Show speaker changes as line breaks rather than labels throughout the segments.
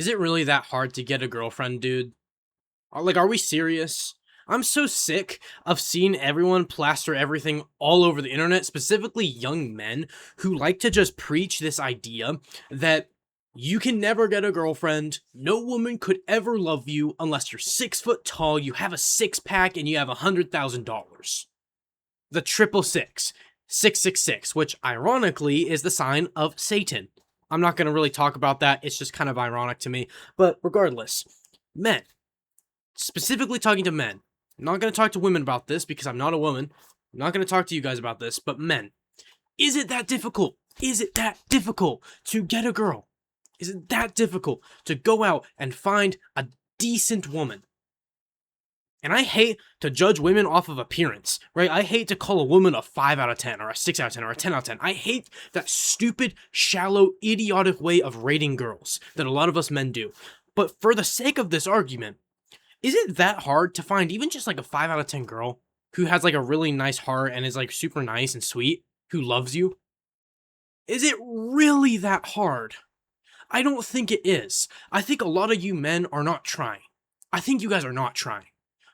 Is it really that hard to get a girlfriend, dude? Are we serious? I'm so sick of seeing everyone plaster everything all over the internet, specifically young men who like to just preach this idea that you can never get a girlfriend, no woman could ever love you unless you're 6 foot tall, you have a six pack, and you have $100,000. The triple six, 666, which ironically is the sign of Satan. I'm not going to really talk about that. It's just kind of ironic to me. But regardless, men, specifically talking to men, I'm not going to talk to women about this because I'm not a woman. I'm not going to talk to you guys about this, but men, is it that difficult? Is it that difficult to get a girl? Is it that difficult to go out and find a decent woman? And I hate to judge women off of appearance, right? I hate to call a woman a 5 out of 10 or a 6 out of 10 or a 10 out of 10. I hate that stupid, shallow, idiotic way of rating girls that a lot of us men do. But for the sake of this argument, is it that hard to find even just like a 5 out of 10 girl who has like a really nice heart and is like super nice and sweet, who loves you? Is it really that hard? I don't think it is. I think a lot of you men are not trying. I think you guys are not trying.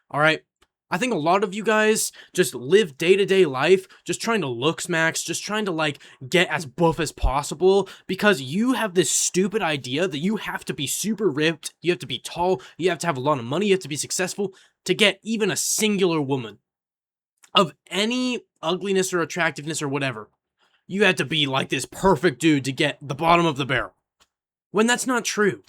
All right? I think a lot of you guys just live day-to-day life just trying to look smacks, just trying to like get as buff as possible because you have this stupid idea that you have to be super ripped, you have to be tall, you have to have a lot of money, you have to be successful to get even a singular woman of any ugliness or attractiveness or whatever. You have to be like this perfect dude to get the bottom of the barrel. When that's not true.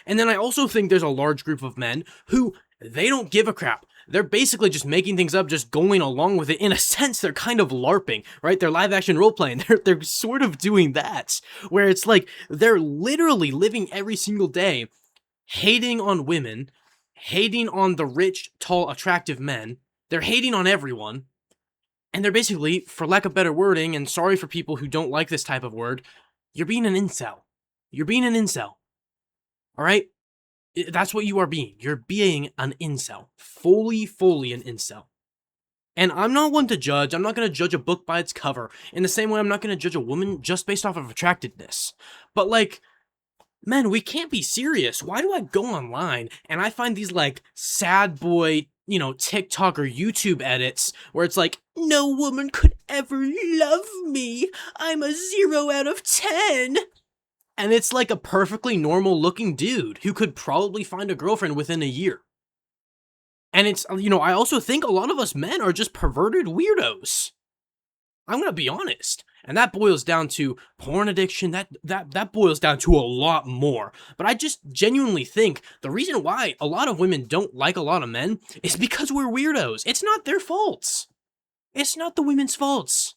And then I also think there's a large group of men who they don't give a crap. They're basically just making things up, just going along with it. In a sense, they're kind of LARPing, right? They're live action role playing. They're sort of doing that, where it's like they're literally living every single day, hating on women, hating on the rich, tall, attractive men. They're hating on everyone. And they're basically, for lack of better wording, and sorry for people who don't like this type of word, you're being an incel. You're being an incel. All right? That's what you are being. You're being an incel. Fully an incel. And I'm not one to judge. I'm not going to judge a book by its cover. In the same way, I'm not going to judge a woman just based off of attractiveness. But like, man, we can't be serious. Why do I go online and I find these like sad boy, TikTok or YouTube edits where it's like, no woman could ever love me. I'm a 0 out of 10. And it's like a perfectly normal looking dude who could probably find a girlfriend within a year. And it's, I also think a lot of us men are just perverted weirdos. I'm going to be honest. And that boils down to porn addiction. That boils down to a lot more. But I just genuinely think the reason why a lot of women don't like a lot of men is because we're weirdos. It's not their faults. It's not the women's faults.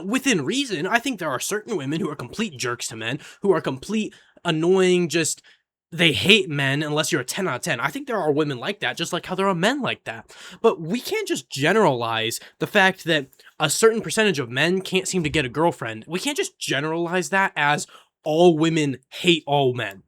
Within reason, I think there are certain women who are complete jerks to men, who are complete annoying, just, they hate men unless you're a 10 out of 10. I think there are women like that, just like how there are men like that. But we can't just generalize the fact that a certain percentage of men can't seem to get a girlfriend. We can't just generalize that as all women hate all men.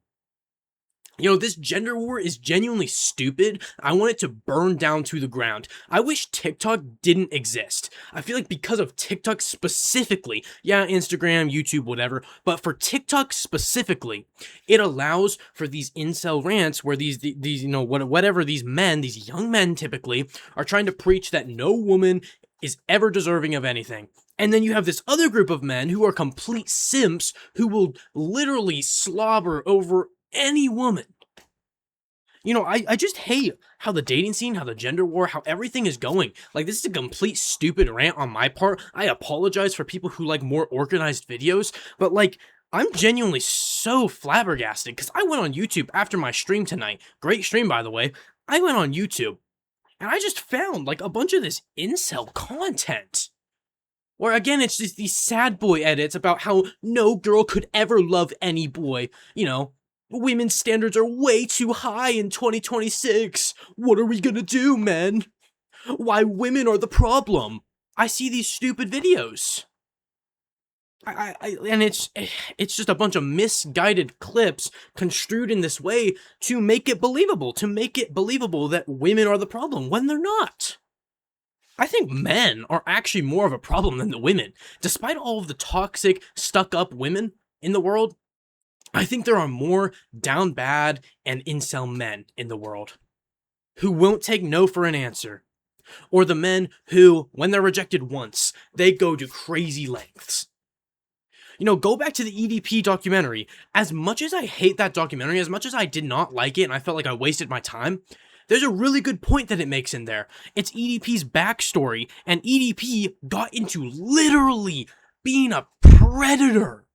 This gender war is genuinely stupid. I want it to burn down to the ground. I wish TikTok didn't exist. I feel like because of TikTok specifically, yeah, Instagram, YouTube, whatever, but for TikTok specifically, it allows for these incel rants where these whatever these men, these young men typically, are trying to preach that no woman is ever deserving of anything. And then you have this other group of men who are complete simps who will literally slobber over any woman. I just hate how the dating scene, how the gender war, how everything is going. Like, this is a complete stupid rant on my part. I apologize for people who like more organized videos, but like, I'm genuinely so flabbergasted because I went on YouTube after my stream tonight. Great stream, by the way. I went on YouTube and I just found like a bunch of this incel content. Where again, it's just these sad boy edits about how no girl could ever love any boy, women's standards are way too high in 2026. What are we gonna do, men? Why women are the problem? I see these stupid videos. And it's just a bunch of misguided clips construed in this way to make it believable that women are the problem when they're not. I think men are actually more of a problem than the women. Despite all of the toxic, stuck-up women in the world, I think there are more down bad and incel men in the world who won't take no for an answer, or the men who, when they're rejected once, they go to crazy lengths. You know, go back to the EDP documentary. As much as I hate that documentary, as much as I did not like it and I felt like I wasted my time, there's a really good point that it makes in there. It's EDP's backstory, and EDP got into literally being a predator.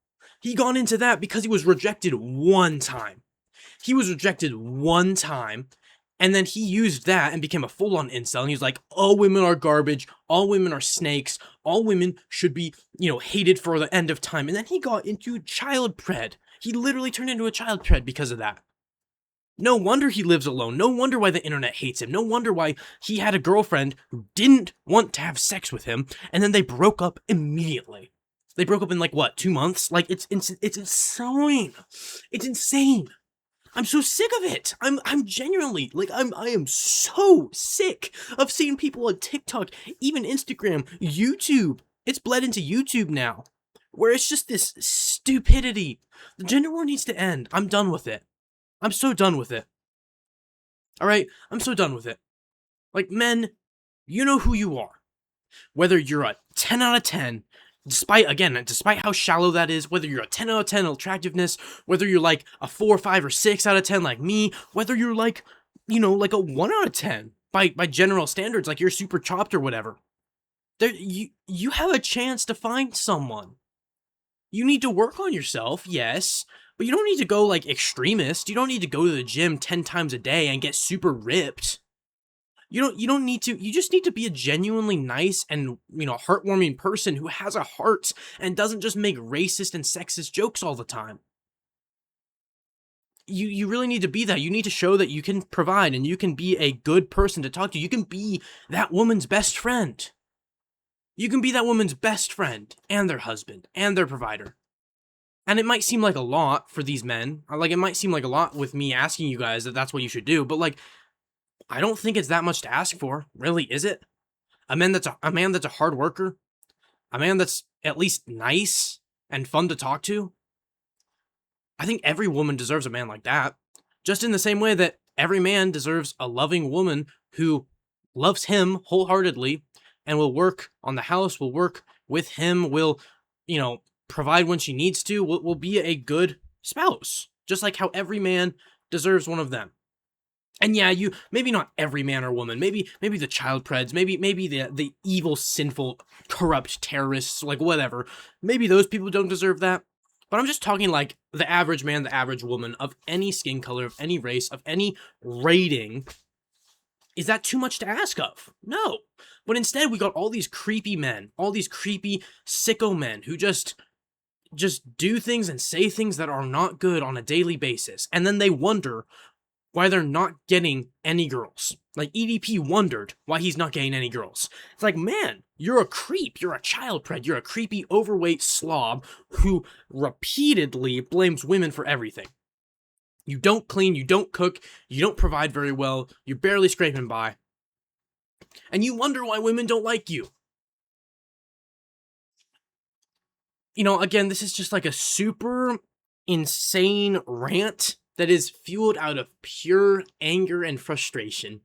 He got into that because he was rejected one time. He was rejected one time, and then he used that and became a full-on incel, and he was like, all women are garbage, all women are snakes, all women should be, hated for the end of time. And then he got into child pred. He literally turned into a child pred because of that. No wonder he lives alone. No wonder why the internet hates him. No wonder why he had a girlfriend who didn't want to have sex with him, and then they broke up immediately. They broke up in 2 months? Like, it's insane. It's insane. I'm so sick of it. I'm genuinely, I am so sick of seeing people on TikTok, even Instagram, YouTube. It's bled into YouTube now, where it's just this stupidity. The gender war needs to end. I'm done with it. I'm so done with it. Alright? I'm so done with it. Like, men, you know who you are. Whether you're a 10 out of 10, despite how shallow that is, whether you're a 10 out of 10 attractiveness, whether you're like a 4, 5, or 6 out of 10 like me, whether you're like a 1 out of 10 by general standards, like you're super chopped or whatever. You have a chance to find someone. You need to work on yourself, yes, but you don't need to go like extremist. You don't need to go to the gym 10 times a day and get super ripped. You don't need to, you just need to be a genuinely nice and, heartwarming person who has a heart and doesn't just make racist and sexist jokes all the time. You really need to be that. You need to show that you can provide and you can be a good person to talk to. You can be that woman's best friend. You can be that woman's best friend and their husband and their provider. And it might seem like a lot for these men. Like, it might seem like a lot with me asking you guys that that's what you should do, but I don't think it's that much to ask for, really, is it? A man that's a hard worker, a man that's at least nice and fun to talk to. I think every woman deserves a man like that, just in the same way that every man deserves a loving woman who loves him wholeheartedly and will work on the house, will work with him, will, provide when she needs to, will be a good spouse, just like how every man deserves one of them. And yeah, maybe not every man or woman, maybe the child preds, maybe the evil, sinful, corrupt terrorists, whatever. Maybe those people don't deserve that. But I'm just talking like the average man, the average woman of any skin color, of any race, of any rating. Is that too much to ask of? No. But instead, we got all these creepy men, all these creepy sicko men who just do things and say things that are not good on a daily basis. And then they wonder why they're not getting any girls. Like, EDP wondered why he's not getting any girls. It's like, man, you're a creep, you're a child pred, you're a creepy, overweight slob who repeatedly blames women for everything. You don't clean, you don't cook, you don't provide very well, you're barely scraping by. And you wonder why women don't like you. Again, this is just like a super insane rant that is fueled out of pure anger and frustration.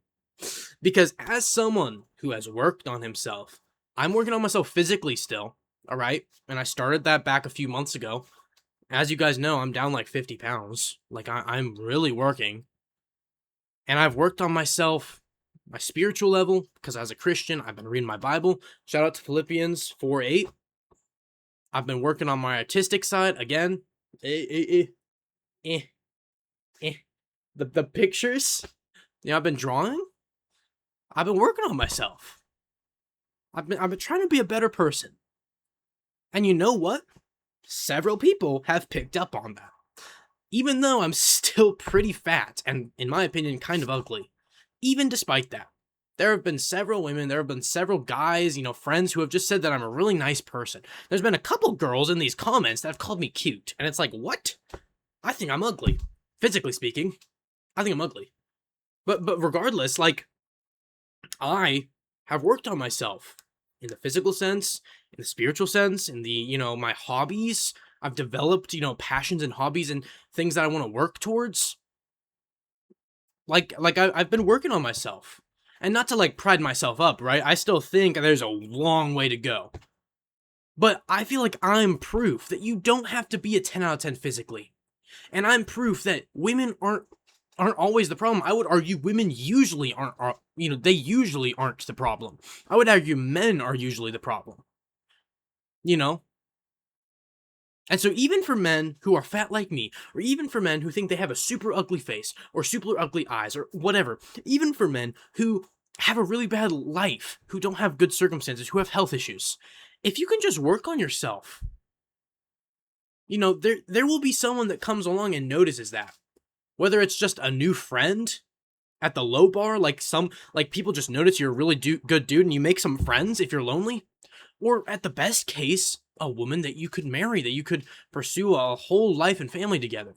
Because as someone who has worked on himself, I'm working on myself physically still, alright? And I started that back a few months ago. As you guys know, I'm down like 50 pounds. I'm really working. And I've worked on myself, my spiritual level, because as a Christian, I've been reading my Bible. Shout out to Philippians 4:8. I've been working on my artistic side, again. The pictures, I've been drawing. I've been working on myself. I've been trying to be a better person. And you know what? Several people have picked up on that. Even though I'm still pretty fat and, in my opinion, kind of ugly. Even despite that, there have been several women, there have been several guys, friends who have just said that I'm a really nice person. There's been a couple girls in these comments that have called me cute. And it's like, what? I think I'm ugly. Physically speaking, I think I'm ugly. But regardless, I have worked on myself in the physical sense, in the spiritual sense, in the, my hobbies. I've developed, passions and hobbies and things that I want to work towards. I've been working on myself. And not to like pride myself up, right? I still think there's a long way to go. But I feel like I'm proof that you don't have to be a 10 out of 10 physically. And I'm proof that women aren't always the problem. I would argue women usually they usually aren't the problem. I would argue men are usually the problem. You know? And so even for men who are fat like me, or even for men who think they have a super ugly face, or super ugly eyes, or whatever, even for men who have a really bad life, who don't have good circumstances, who have health issues, if you can just work on yourself, there will be someone that comes along and notices that. Whether it's just a new friend at the low bar, like people just notice you're a really good dude and you make some friends if you're lonely, or at the best case, a woman that you could marry, that you could pursue a whole life and family together.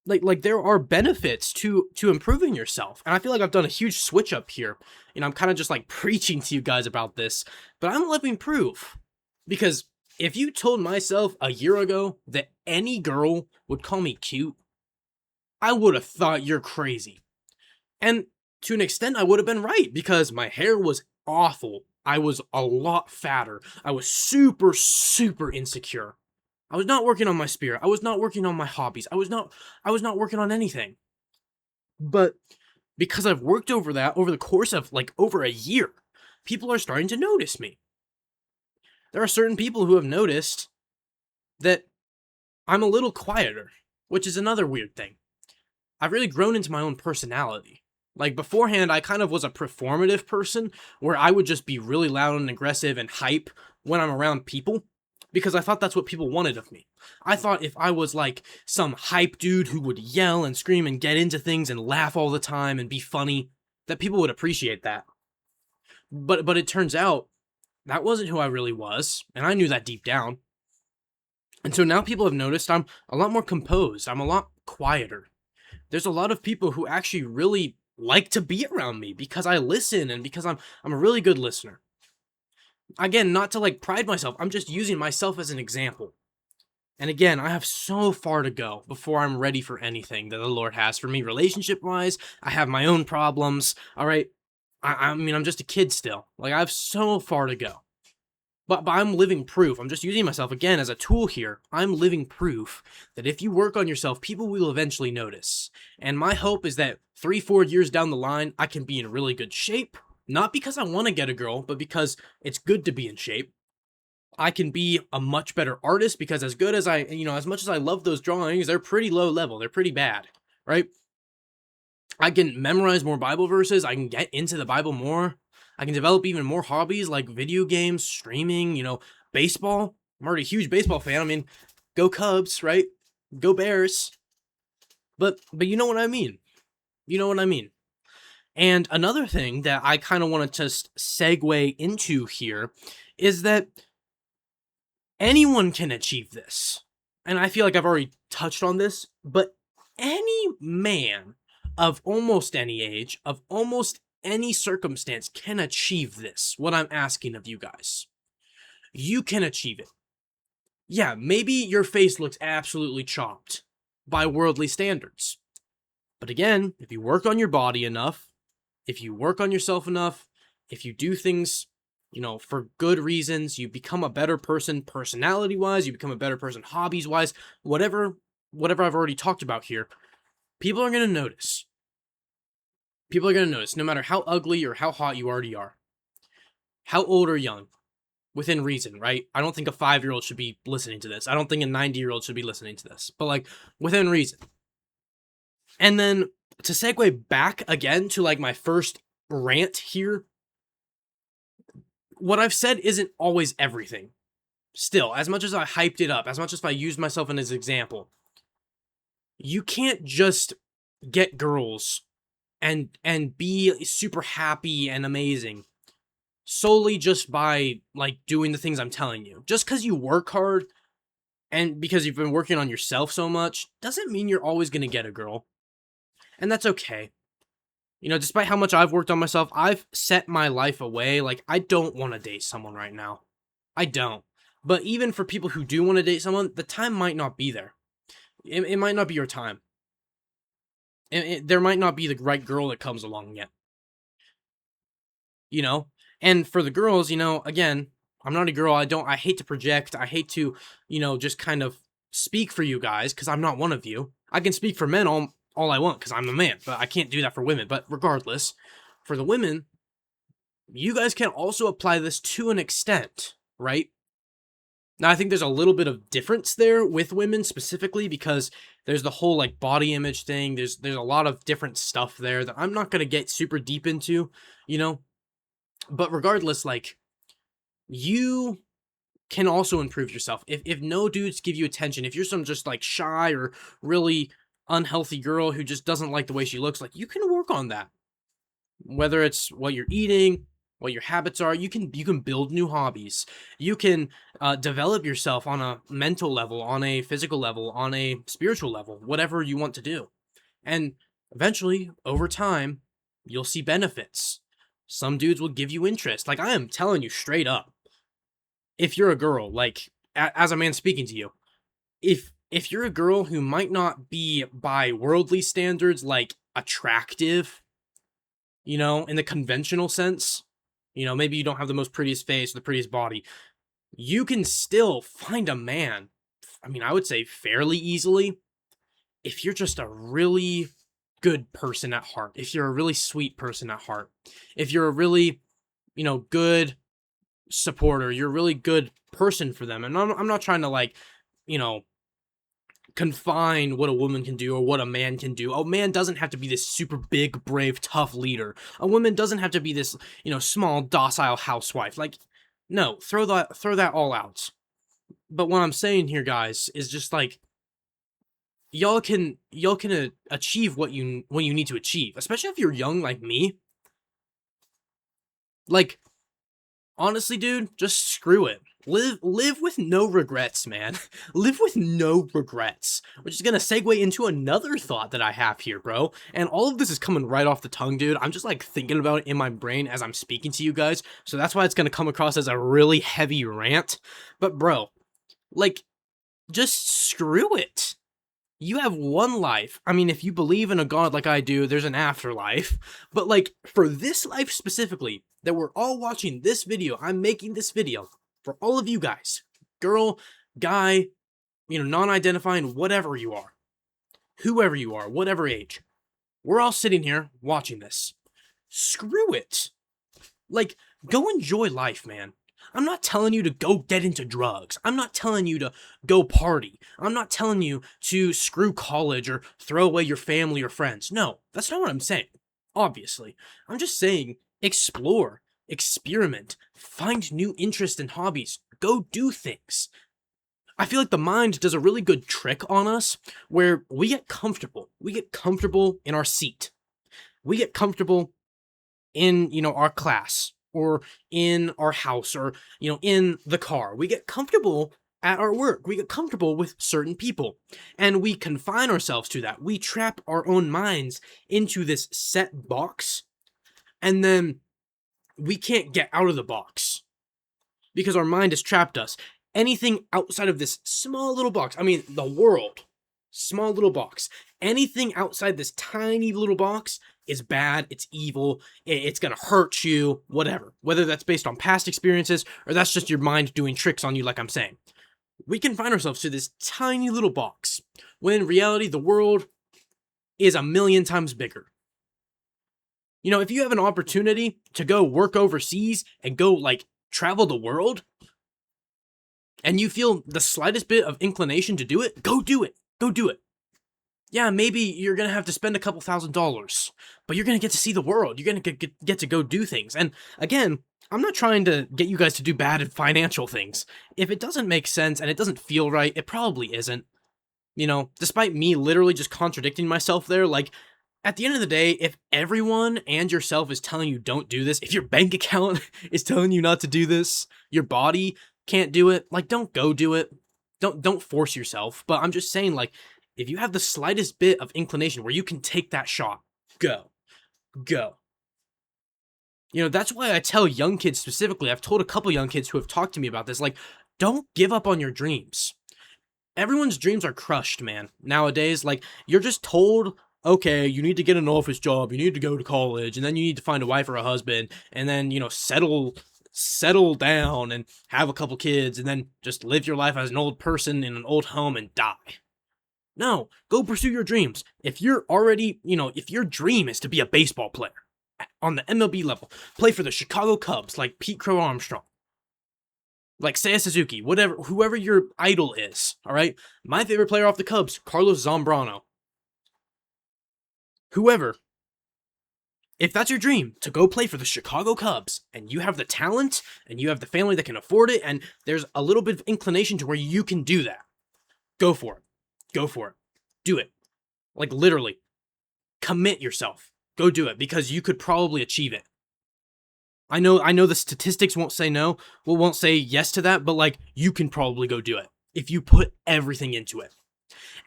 Like there are benefits to improving yourself. And I feel like I've done a huge switch up here. I'm kind of just like preaching to you guys about this, but I'm living proof. Because if you told myself a year ago that any girl would call me cute, I would have thought you're crazy. And to an extent, I would have been right because my hair was awful. I was a lot fatter. I was super, super insecure. I was not working on my spirit. I was not working on my hobbies. I was not working on anything. But because I've worked over that over the course of like over a year, people are starting to notice me. There are certain people who have noticed that I'm a little quieter, which is another weird thing. I've really grown into my own personality. Like beforehand, I kind of was a performative person where I would just be really loud and aggressive and hype when I'm around people because I thought that's what people wanted of me. I thought if I was like some hype dude who would yell and scream and get into things and laugh all the time and be funny, that people would appreciate that. But it turns out that wasn't who I really was, and I knew that deep down. And so now people have noticed I'm a lot more composed. I'm a lot quieter. There's a lot of people who actually really like to be around me because I listen and because I'm a really good listener. Again, not to like pride myself, I'm just using myself as an example. And again, I have so far to go before I'm ready for anything that the Lord has for me relationship wise. I have my own problems. All right. I mean, I'm just a kid still. Like, I have so far to go. But I'm living proof. I'm just using myself again as a tool here. I'm living proof that if you work on yourself, people will eventually notice. And my hope is that 3-4 years down the line, I can be in really good shape. Not because I want to get a girl, but because it's good to be in shape. I can be a much better artist because as good as as much as I love those drawings, they're pretty low level. They're pretty bad, right? I can memorize more Bible verses. I can get into the Bible more. I can develop even more hobbies like video games, streaming, baseball. I'm already a huge baseball fan. I mean, go Cubs, right? Go Bears. But you know what I mean. You know what I mean. And another thing that I kind of want to just segue into here is that anyone can achieve this. And I feel like I've already touched on this, but any man of almost any age, of almost any circumstance can achieve this. What I'm asking of you guys. You can achieve it. Yeah, maybe your face looks absolutely chopped by worldly standards. But again, if you work on your body enough, if you work on yourself enough, if you do things, for good reasons, you become a better person personality-wise, you become a better person hobbies-wise, whatever I've already talked about here, people are going to notice. People are going to notice, no matter how ugly or how hot you already are. How old or young, within reason, right? I don't think a 5-year-old should be listening to this. I don't think a 90-year-old should be listening to this. But, like, within reason. And then, to segue back again to, like, my first rant here, what I've said isn't always everything. Still, as much as I hyped it up, as much as I used myself in as an example, you can't just get girls and be super happy and amazing solely just by like doing the things I'm telling you. Just because you work hard and because you've been working on yourself so much doesn't mean you're always going to get a girl. And that's okay. Despite how much I've worked on myself, I've set my life away. Like, I don't want to date someone right now. I don't. But even for people who do want to date someone, the time might not be there. It might not be your time. There might not be the right girl that comes along yet, you know? And for the girls, again, I'm not a girl. I hate to project. I hate to, just kind of speak for you guys because I'm not one of you. I can speak for men all I want because I'm a man, but I can't do that for women. But regardless, for the women, you guys can also apply this to an extent, right? Now, I think there's a little bit of difference there with women specifically because there's the whole like body image thing. There's a lot of different stuff there that I'm not gonna get super deep into, you know. But regardless, like you can also improve yourself. If no dudes give you attention, if you're some just like shy or really unhealthy girl who just doesn't like the way she looks, like you can work on that. Whether it's what you're eating, what your habits are, you can build new hobbies. You can develop yourself on a mental level, on a physical level, on a spiritual level, whatever you want to do. And eventually, over time, you'll see benefits. Some dudes will give you interest. Like I am telling you straight up, if you're a girl, like as a man speaking to you, if you're a girl who might not be by worldly standards like attractive, in the conventional sense, maybe you don't have the most prettiest face, the prettiest body, you can still find a man. I mean, I would say fairly easily if you're just a really good person at heart, if you're a really sweet person at heart, if you're a really, good supporter, you're a really good person for them. And I'm not trying to like, you know, confine what a woman can do or what a man can do. A man doesn't have to be this super big, brave, tough leader. A woman doesn't have to be this, small, docile housewife. Like, no, throw that all out. But what I'm saying here, guys, is just like y'all can achieve what you need to achieve, especially if you're young like me. Like, honestly, dude, just screw it. Live with no regrets, man. Live with no regrets. Which is gonna segue into another thought that I have here, bro. And all of this is coming right off the tongue, dude. I'm just like thinking about it in my brain as I'm speaking to you guys. So that's why it's gonna come across as a really heavy rant. But bro, like, just screw it. You have one life. I mean, if you believe in a god like I do, there's an afterlife. But like for this life specifically, that we're all watching this video, I'm making this video for all of you guys. Girl, guy, non-identifying, whatever you are. Whoever you are, whatever age. We're all sitting here watching this. Screw it. Like, go enjoy life, man. I'm not telling you to go get into drugs. I'm not telling you to go party. I'm not telling you to screw college or throw away your family or friends. No, that's not what I'm saying. Obviously. I'm just saying explore, experiment, find new interests and hobbies, go do things. I feel like the mind does a really good trick on us where we get comfortable. We get comfortable in our seat. We get comfortable in, our class or in our house or, in the car. We get comfortable at our work. We get comfortable with certain people and we confine ourselves to that. We trap our own minds into this set box and then we can't get out of the box because our mind has trapped us. Anything outside of this small little box, I mean, the world, small little box, anything outside this tiny little box is bad, it's evil, it's gonna hurt you, whatever. Whether that's based on past experiences or that's just your mind doing tricks on you, like I'm saying. We confine ourselves to this tiny little box, when in reality, the world is a million times bigger. If you have an opportunity to go work overseas and go, like, travel the world, and you feel the slightest bit of inclination to do it, go do it. Go do it. Yeah, maybe you're gonna have to spend a couple $1,000s, but you're gonna get to see the world. You're gonna get to go do things. And again, I'm not trying to get you guys to do bad financial things. If it doesn't make sense and it doesn't feel right, it probably isn't. Despite me literally just contradicting myself there, like, at the end of the day, if everyone and yourself is telling you don't do this, if your bank account is telling you not to do this, your body can't do it, like, don't go do it. Don't force yourself. But I'm just saying, like, if you have the slightest bit of inclination where you can take that shot, go. Go. That's why I tell young kids specifically, I've told a couple young kids who have talked to me about this, like, Don't give up on your dreams. Everyone's dreams are crushed, man. Nowadays, like, you're just told, okay, you need to get an office job, you need to go to college, and then you need to find a wife or a husband, and then, settle down and have a couple kids, and then just live your life as an old person in an old home and die. No, go pursue your dreams. If you're already, if your dream is to be a baseball player on the MLB level, play for the Chicago Cubs like Pete Crow Armstrong, like Seiya Suzuki, whatever, whoever your idol is, all right? My favorite player off the Cubs, Carlos Zambrano. Whoever. If that's your dream, to go play for the Chicago Cubs, and you have the talent, and you have the family that can afford it, and there's a little bit of inclination to where you can do that, go for it. Go for it. Do it. Like, literally. Commit yourself. Go do it, because you could probably achieve it. I know the statistics won't say no, won't say yes to that, but like, you can probably go do it if you put everything into it.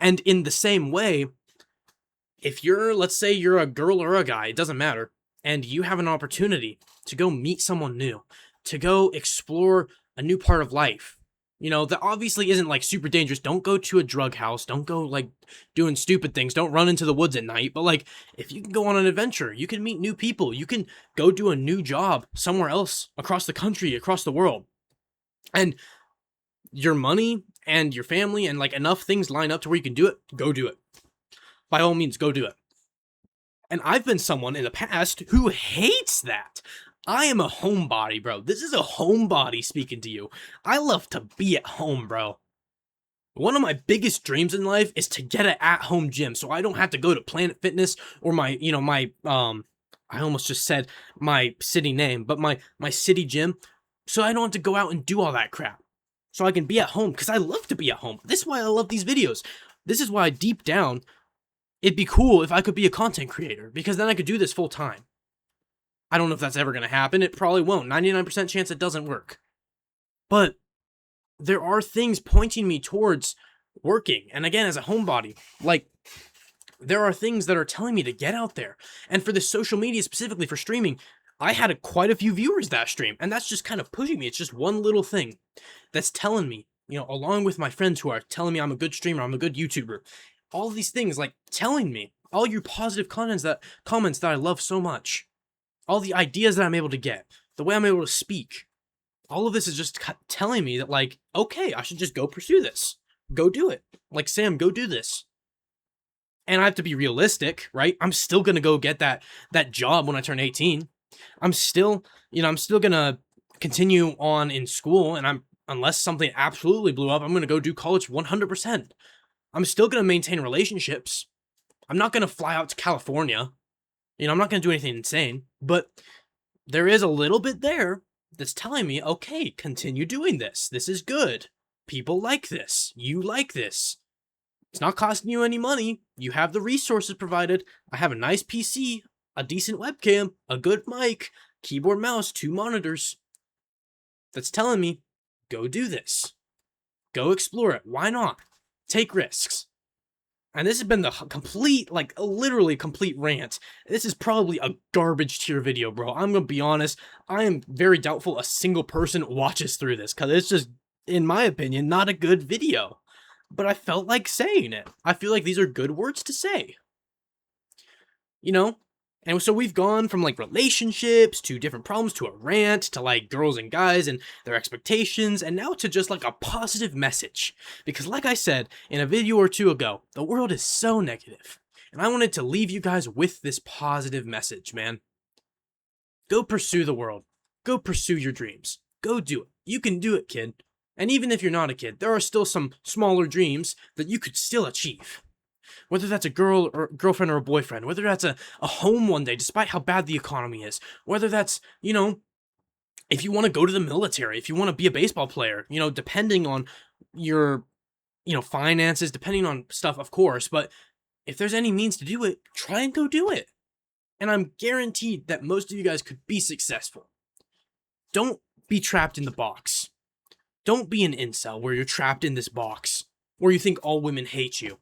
And in the same way, if let's say you're a girl or a guy, it doesn't matter, and you have an opportunity to go meet someone new, to go explore a new part of life, that obviously isn't like super dangerous. Don't go to a drug house. Don't go like doing stupid things. Don't run into the woods at night. But like, if you can go on an adventure, you can meet new people. You can go do a new job somewhere else across the country, across the world. And your money and your family and like enough things line up to where you can do it, go do it. By all means, go do it. And I've been someone in the past who hates that. I am a homebody, bro. This is a homebody speaking to you. I love to be at home, bro. One of my biggest dreams in life is to get an at-home gym so I don't have to go to Planet Fitness or my I almost just said my city name, but my city gym, so I don't have to go out and do all that crap. So I can be at home, because I love to be at home. This is why I love these videos. This is why deep down, it'd be cool if I could be a content creator, because then I could do this full time. I don't know if that's ever going to happen. It probably won't. 99% chance it doesn't work. But there are things pointing me towards working. And again, as a homebody, like, there are things that are telling me to get out there. And for the social media, specifically for streaming, I had quite a few viewers that stream. And that's just kind of pushing me. It's just one little thing that's telling me, along with my friends who are telling me I'm a good streamer, I'm a good YouTuber. All of these things, like, telling me, all your positive comments that I love so much. All the ideas that I'm able to get, the way I'm able to speak, all of this is just telling me that, like, okay, I should just go pursue this. Go do it. Like, Sam, go do this. And I have to be realistic, right? I'm still going to go get that job when I turn 18. I'm still going to continue on in school, and unless something absolutely blew up, I'm going to go do college 100%. I'm still going to maintain relationships. I'm not going to fly out to California. I'm not going to do anything insane, but there is a little bit there that's telling me, okay, continue doing this. This is good. People like this. You like this. It's not costing you any money. You have the resources provided. I have a nice PC, a decent webcam, a good mic, keyboard, mouse, 2 monitors. That's telling me, go do this. Go explore it. Why not? Take risks. And this has been the complete, like, literally complete rant. This is probably a garbage tier video, bro. I'm gonna be honest. I am very doubtful a single person watches through this, because it's just, in my opinion, not a good video. But I felt like saying it. I feel like these are good words to say. And so we've gone from, like, relationships to different problems to a rant to, like, girls and guys and their expectations, and now to just, like, a positive message. Because like I said in a video or two ago, the world is so negative. And I wanted to leave you guys with this positive message, man. Go pursue the world. Go pursue your dreams. Go do it. You can do it, kid. And even if you're not a kid, there are still some smaller dreams that you could still achieve. Whether that's a girlfriend or a boyfriend, whether that's a home one day, despite how bad the economy is, whether that's, if you want to go to the military, if you want to be a baseball player, depending on your, finances, depending on stuff, of course, but if there's any means to do it, try and go do it. And I'm guaranteed that most of you guys could be successful. Don't be trapped in the box. Don't be an incel where you're trapped in this box, where you think all women hate you.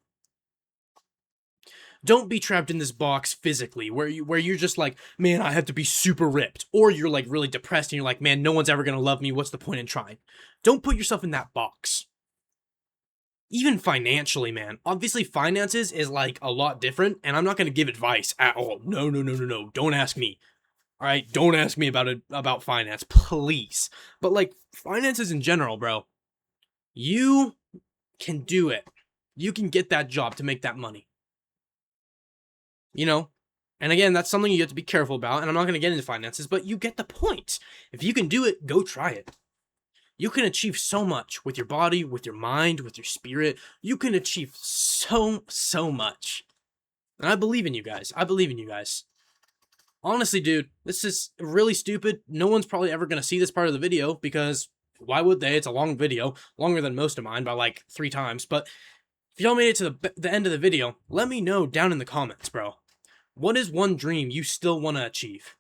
Don't be trapped in this box physically where you're just like, man, I have to be super ripped, or you're like really depressed and you're like, man, no one's ever gonna love me. What's the point in trying? Don't put yourself in that box. Even financially, man. Obviously, finances is like a lot different, and I'm not gonna give advice at all. No, no, no, no, no. Don't ask me. All right, don't ask me about finance, please. But like finances in general, bro. You can do it. You can get that job to make that money. You know? And again, that's something you have to be careful about, and I'm not going to get into finances, but you get the point. If you can do it, go try it. You can achieve so much with your body, with your mind, with your spirit. You can achieve so much. And I believe in you guys. I believe in you guys. Honestly, dude, this is really stupid. No one's probably ever going to see this part of the video because why would they? It's a long video, longer than most of mine by like 3 times. But if y'all made it to the end of the video, let me know down in the comments, bro. What is one dream you still want to achieve?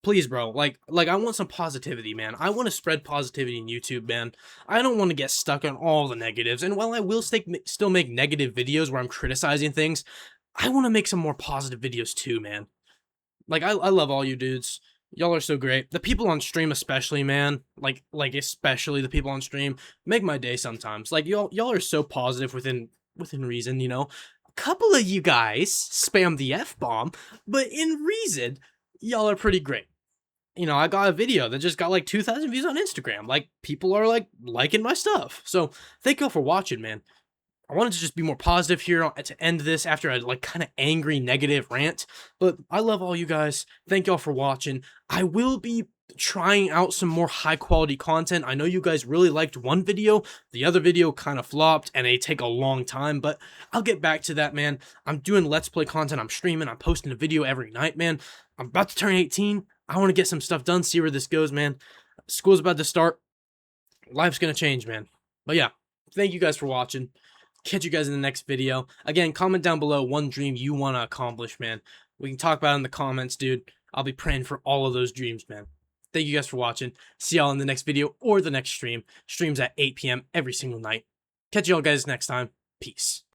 Please, bro. Like I want some positivity, man. I want to spread positivity in YouTube, man. I don't want to get stuck on all the negatives. And while I will still make negative videos where I'm criticizing things, I want to make some more positive videos too, man. Like I love all you dudes. Y'all are so great. The people on stream especially, man. Like especially the people on stream make my day sometimes. Like y'all are so positive within reason, you know. A couple of you guys spam the F-bomb, but in reason, y'all are pretty great. You know, I got a video that just got like 2,000 views on Instagram. Like people are like liking my stuff. So, thank y'all for watching, man. I wanted to just be more positive here to end this after a like kind of angry negative rant, but I love all you guys. Thank y'all for watching. I will be trying out some more high quality content. I know you guys really liked one video. The other video kind of flopped and they take a long time, but I'll get back to that, man. I'm doing Let's Play content. I'm streaming. I'm posting a video every night, man. I'm about to turn 18. I want to get some stuff done, see where this goes, man. School's about to start. Life's going to change, man. But yeah, thank you guys for watching. Catch you guys in the next video. Again, comment down below one dream you want to accomplish, man. We can talk about it in the comments, dude. I'll be praying for all of those dreams, man. Thank you guys for watching. See y'all in the next video or the next stream. Streams at 8 p.m. every single night. Catch y'all guys next time. Peace.